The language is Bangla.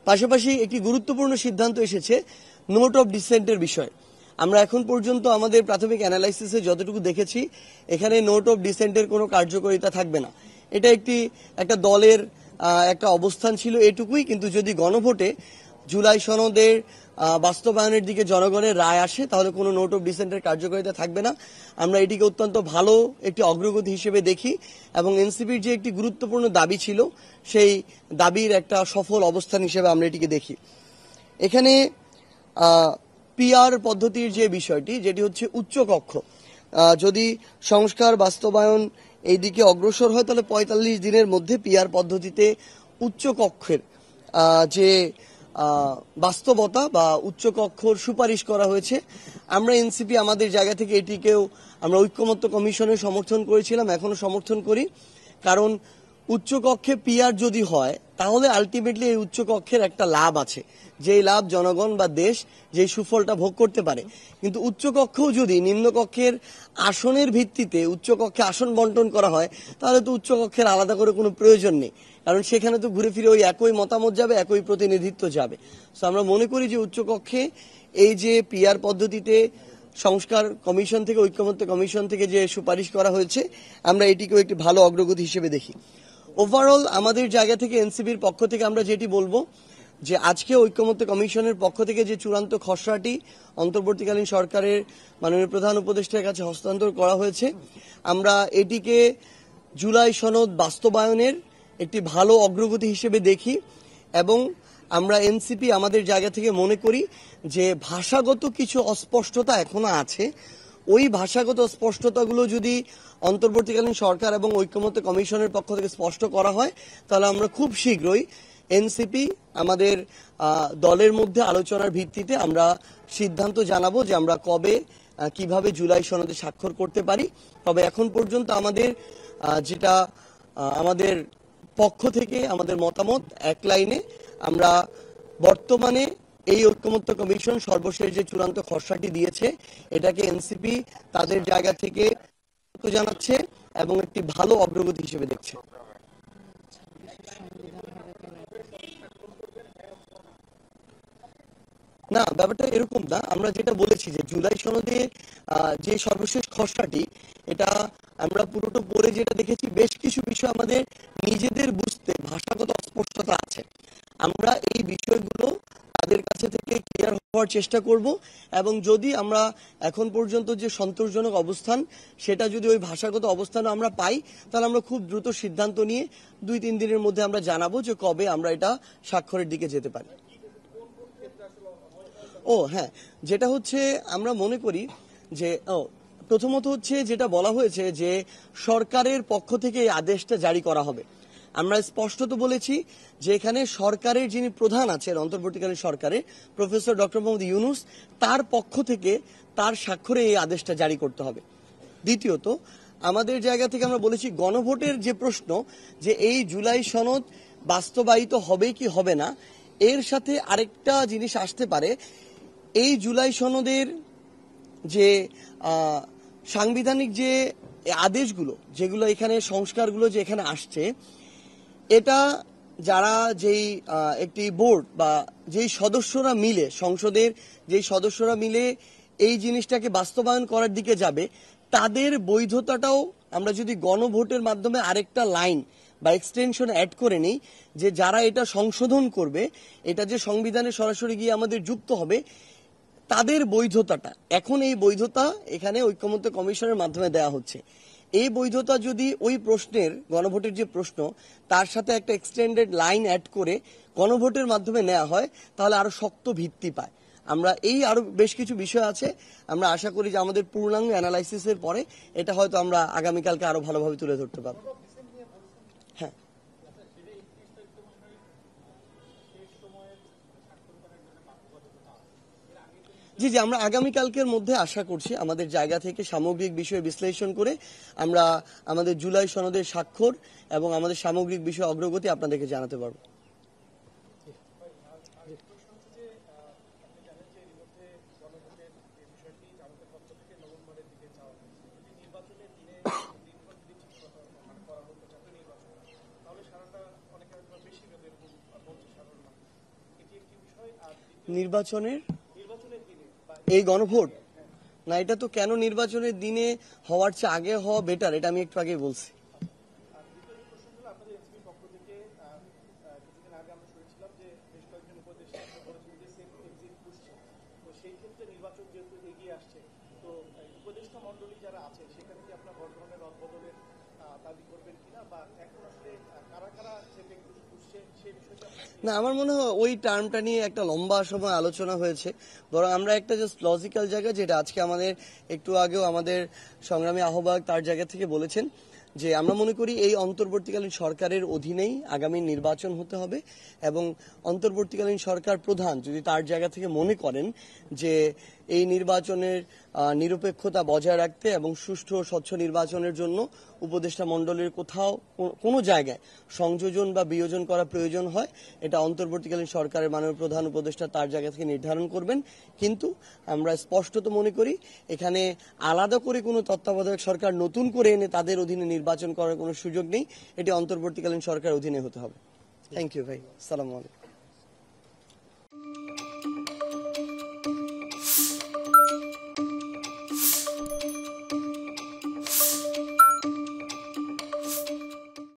পাশাপাশি একটি গুরুত্বপূর্ণ সিদ্ধান্ত এসেছে নোট অফ ডিসেন্টের বিষয়। আমরা এখন পর্যন্ত আমাদের প্রাথমিক অ্যানালাইসিসে যতটুকু দেখেছি এখানে নোট অফ ডিসেন্টের কোনো কার্যকারিতা থাকবে না। এটা একটা দলের একটা অবস্থান ছিল এটুকুই, কিন্তু যদি গণভোটে জুলাই সনদের বাস্তবায়নের দিকে জনগণের রায় আসে তাহলে কোনো নোট অফ ডিসেন্টের কার্যকারিতা থাকবে না। আমরা এটিকে অত্যন্ত ভালো একটি অগ্রগতি হিসেবে দেখি এবং এনসিপির যে একটি গুরুত্বপূর্ণ দাবি ছিল সেই দাবির একটা সফল অবস্থান হিসেবে আমরা এটিকে দেখি। এখানে পিআর পদ্ধতির যে বিষয়টি, যেটি হচ্ছে উচ্চকক্ষ, যদি সংস্কার বাস্তবায়ন এই দিকে অগ্রসর হয় তাহলে ৪৫ দিনের মধ্যে পিআর পদ্ধতিতে উচ্চকক্ষের যে বাস্তবতা বা উচ্চকক্ষর সুপারিশ করা হয়েছে, আমরা এনসিপি আমাদের জায়গা থেকে এটিকেও আমরা ঐক্যমত্য কমিশনের সমর্থন করেছিলাম, এখনো সমর্থন করি। কারণ উচ্চকক্ষে পিআর যদি হয় তাহলে আলটিমেটলি এই উচ্চকক্ষের একটা লাভ আছে, যেই লাভ জনগণ বা দেশ যেই সুফলটা ভোগ করতে পারে। কিন্তু উচ্চকক্ষেও যদি নিম্নকক্ষের আসনের ভিত্তিতে উচ্চকক্ষে আসন বন্টন করা হয় তাহলে তো উচ্চকক্ষের আলাদা করে কোনো প্রয়োজন নেই, কারণ সেখানে তো ঘুরে ফিরে ওই একই মতামত যাবে, একই প্রতিনিধিত্ব যাবে। তো আমরা মনে করি যে উচ্চকক্ষে এই যে পিআর পদ্ধতিতে সংস্কার কমিশন থেকে, ঐক্যমত্য কমিশন থেকে যে সুপারিশ করা হয়েছে, আমরা এটিকেও একটি ভালো অগ্রগতি হিসেবে দেখি। ওভারঅল আমাদের জায়গা থেকে এনসিপির পক্ষ থেকে আমরা যেটি বলবো যে আজকে ঐক্যমত্য কমিশনের পক্ষ থেকে যে চূড়ান্ত খসড়াটি অন্তর্বর্তীকালীন সরকারের মাননীয় প্রধান উপদেষ্টার কাছে হস্তান্তর করা হয়েছে, আমরা এটিকে জুলাই সনদ বাস্তবায়নের একটি ভালো অগ্রগতি হিসেবে দেখি এবং আমরা এনসিপি আমাদের জায়গা থেকে মনে করি যে ভাষাগত কিছু অস্পষ্টতা এখনো আছে, ওই ভাষাগত স্পষ্টতাগুলো যদি অন্তর্বর্তীকালীন সরকার এবং ঐক্যমত্য কমিশনের পক্ষ থেকে স্পষ্ট করা হয় তাহলে আমরা খুব শীঘ্রই এনসিপি আমাদের দলের মধ্যে আলোচনার ভিত্তিতে আমরা সিদ্ধান্ত জানাবো যে আমরা কবে কিভাবে জুলাই সনদে স্বাক্ষর করতে পারি। তবে এখন পর্যন্ত যেটা আমাদের পক্ষ থেকে আমাদের মতামত এক লাইনে, আমরা বর্তমানে এই ঐক্যমত্য কমিশন সর্বশেষ যে চূড়ান্ত খসড়াটি দিয়েছে এটাকে এনসিপি তাদের জায়গা থেকে জানাচ্ছে এবং একটি ভালো অগ্রগতি হিসেবে দেখছে। না, ব্যাপারটা এরকম না। আমরা যেটা বলেছি যে জুলাই সনদে যে সর্বশেষ খসড়াটি, এটা আমরা পুরোটা পড়ে যেটা দেখেছি বেশ কিছু বিষয় আমাদের নিজেদের বুঝতে ভাষাগত অস্পষ্টতা আছে। আমরা এই বিষয়গুলো তাদের কাছে থেকে ক্লিয়ার হওয়ার চেষ্টা করব এবং যদি আমরা এখন পর্যন্ত যে সন্তোষজনক অবস্থান সেটা যদি ওই ভাষাগত অবস্থানে আমরা পাই তাহলে আমরা খুব দ্রুত সিদ্ধান্ত নিয়ে ২-৩ দিনের মধ্যে আমরা জানাবো যে কবে আমরা এটা স্বাক্ষরের দিকে যেতে পারি। হ্যাঁ, যেটা হচ্ছে আমরা মনে করি যে প্রথমত হচ্ছে যেটা বলা হয়েছে যে সরকারের পক্ষ থেকে এই আদেশটা জারি করা হবে। আমরা স্পষ্টত বলেছি যে এখানে সরকারের যিনি প্রধান আছেন অন্তর্বর্তীকালীন সরকারে, প্রফেসর ডক্টর মোহাম্মদ ইউনূস, তার পক্ষ থেকে তার স্বাক্ষরে এই আদেশটা জারি করতে হবে। দ্বিতীয়ত আমাদের জায়গা থেকে আমরা বলেছি গণভোটের যে প্রশ্ন, যে এই জুলাই সনদ বাস্তবায়িত হবে কি হবে না, এর সাথে আরেকটা জিনিস আসতে পারে। এই জুলাই সনদের যে সাংবিধানিক যে আদেশগুলো, যেগুলো এখানে সংস্কারগুলো যে এখানে আসছে, এটা যারা যেই একটি বোর্ড বা যেই সদস্যরা মিলে, সংসদের যেই সদস্যরা মিলে এই জিনিসটাকে বাস্তবায়ন করার দিকে যাবে, তাদের বৈধতাটাও আমরা যদি গণভোটের মাধ্যমে আরেকটা লাইন বা এক্সটেনশন অ্যাড করে নিই, যে যারা এটা সংশোধন করবে, এটা যে সংবিধানে সরাসরি গিয়ে আমাদের যুক্ত হবে, তাদের বৈধতাটা, এখন এই বৈধতা এখানে ঐক্যমত্য কমিশনের মাধ্যমে দেওয়া হচ্ছে। এই বৈধতা যদি ওই প্রশ্নের, গণভোটের যে প্রশ্ন, তার সাথে একটা এক্সটেন্ডেড লাইন অ্যাড করে গণভোটের মাধ্যমে নেওয়া হয় তাহলে আরো শক্ত ভিত্তি পায়। আমরা আরো বেশ কিছু বিষয় আছে, আমরা আশা করি যে আমাদের পূর্ণাঙ্গ অ্যানালাইসিসের পরে এটা হয়তো আমরা আগামীকালকে আরো ভালোভাবে তুলে ধরতে পারবো। হ্যাঁ, জি জি, আমরা আগামীকালকের মধ্যে আশা করছি আমাদের জায়গা থেকে সামগ্রিক বিষয় বিশ্লেষণ করে আমরা আমাদের জুলাই সনদের স্বাক্ষর এবং আমাদের সামগ্রিক বিষয় অগ্রগতি আপনাদেরকে জানাতে পারবো। নির্বাচনের এই গণভোট না, এটা তো কেন নির্বাচনের দিনে হওয়ার চেয়ে আগে হওয়া বেটার, এটা আমি একটু আগে বলছি। না, আমার মনে হয় ওই টার্মটা নিয়ে একটা লম্বা সময় আলোচনা হয়েছে, বরং আমরা একটা জাস্ট লজিক্যাল জায়গা, যেটা আজকে আমাদের একটু আগেও আমাদের সংগ্রামী আহ্বায়ক তার জায়গা থেকে বলেছেন, যে আমরা মনে করি এই অন্তর্বর্তীকালীন সরকারের অধীনেই আগামী নির্বাচন হতে হবে, এবং অন্তর্বর্তীকালীন সরকার প্রধান যদি তার জায়গা থেকে মনে করেন যে এই নির্বাচনের নিরপেক্ষতা বজায় রাখতে এবং সুষ্ঠু ও স্বচ্ছ নির্বাচনের জন্য উপদেষ্টা মণ্ডলীর কোথাও কোনো জায়গায় সংযোজন বা বিয়োজন করা প্রয়োজন হয়, এটা অন্তর্বর্তীকালীন সরকারের মাননীয় প্রধান উপদেষ্টা তার জায়গা থেকে নির্ধারণ করবেন। কিন্তু আমরা স্পষ্টত মনে করি এখানে আলাদা করে কোনো তত্ত্বাবধায়ক সরকার নতুন করে এনে তাদের অধীনে নির্বাচন করার কোনো সুযোগ নেই, এটি অন্তর্বর্তীকালীন সরকার অধীনে হতে হবে। থ্যাংক ইউ ভাই, আসসালামু আলাইকুম।